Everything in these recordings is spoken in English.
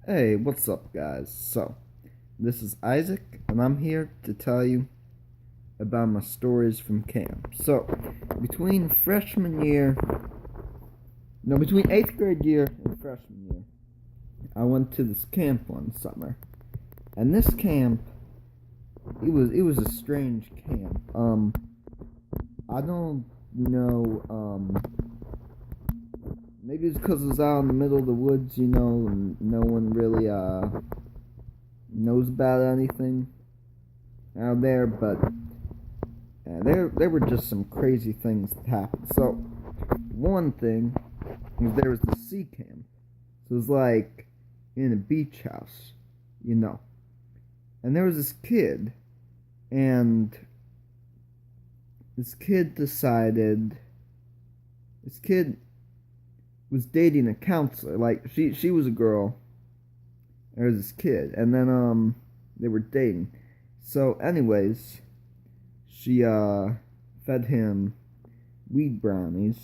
Hey, what's up, guys? This is Isaac, and I'm here to tell you about my stories from camp. Between freshman year, no, between 8th grade year and freshman year, I went to this camp one summer. And this camp, it was a strange camp. I don't know, maybe it's because it was out in the middle of the woods, and no one really, knows about anything out there, but there were just some crazy things that happened. So one thing was there was the sea camp. So it was like in a beach house, you know. And there was this kid, and this kid decided this kid was dating a counselor. Like she was a girl. There was this kid, and then they were dating. So anyways, she fed him weed brownies,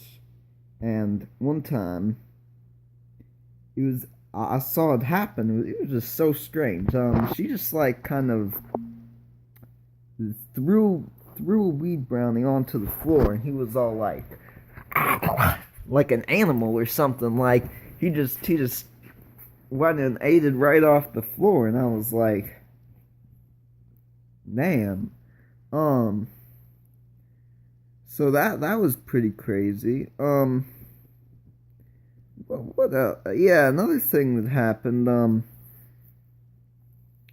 and one time it was I saw it happen. It was just so strange. She just like kind of threw a weed brownie onto the floor, and he was all like an animal or something. Like he just went and ate it right off the floor, and I was like, damn. Um, so that was pretty crazy. What else? Yeah, another thing that happened.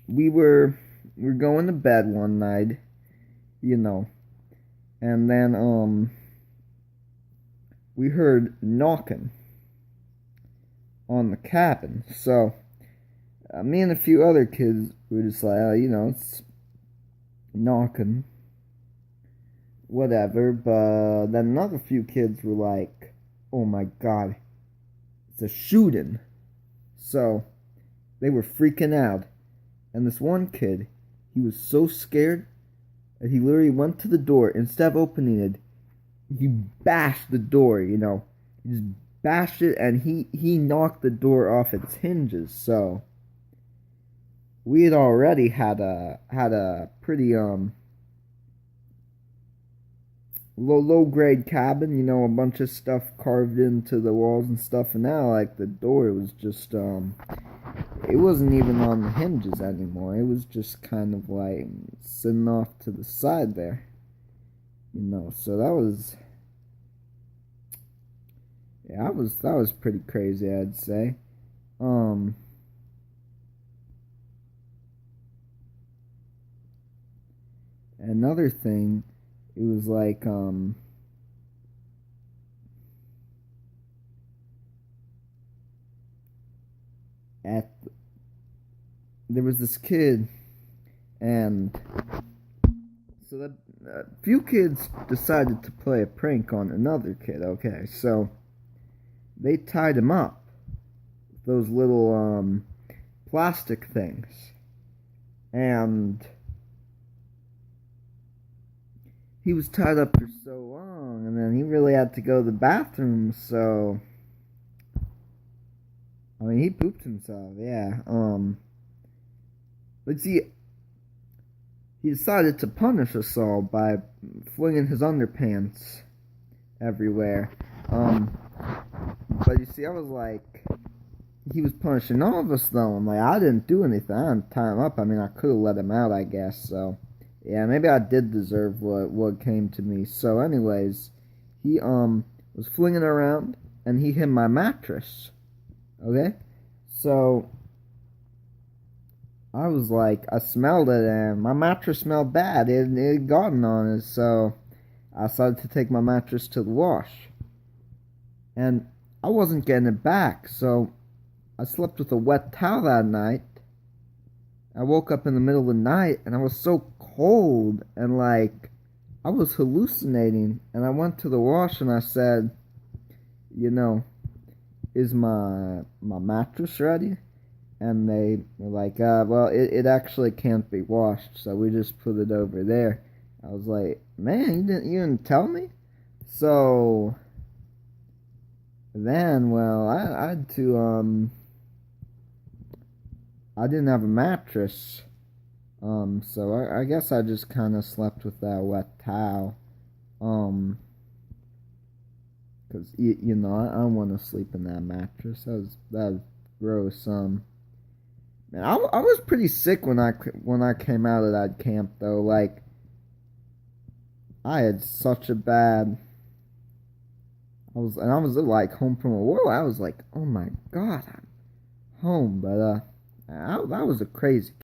We were going to bed one night, you know, and then we heard knocking on the cabin. So me and a few other kids were just like, it's knocking, whatever. But then another few kids were like, "Oh my god, it's a shooting!" So they were freaking out, and this one kid, he was so scared that he literally went to the door. Instead of opening it, he bashed the door. He just bashed it, and he knocked the door off its hinges. So we had already had a pretty low grade cabin, a bunch of stuff carved into the walls and stuff, and now like the door was just it wasn't even on the hinges anymore. It was just kind of like sitting off to the side there. So that was pretty crazy, I'd say. Um Another thing, it was like at there was this kid, and so that a few kids decided to play a prank on another kid. Okay, so they tied him up with those little plastic things, and he was tied up for so long, and then he really had to go to the bathroom. So I mean, he pooped himself. Yeah. But see, he decided to punish us all by flinging his underpants everywhere. But you see, I was like, he was punishing all of us though. I'm like, I didn't do anything. I didn't tie him up. I mean, I could have let him out, I guess. So yeah, maybe I did deserve what came to me. So anyways, he was flinging around, and he hit my mattress. Okay, so I was like, I smelled it, and my mattress smelled bad. It had gotten on it, so I decided to take my mattress to the wash, and I wasn't getting it back. So I slept with a wet towel that night. I woke up in the middle of the night, and I was so cold, and like I was hallucinating. And I went to the wash, and I said, you know, is my mattress ready? And they were like, well, it actually can't be washed, so we just put it over there. I was like, man, you didn't tell me? So then, well, I had to I didn't have a mattress. So I guess I just kind of slept with that wet towel. Um, Cause you know I don't want to sleep in that mattress. That was gross. Man, I was pretty sick when I came out of that camp though. Like I had such a bad. I was like home from a war. I was like, oh my god, I'm home. But that was a crazy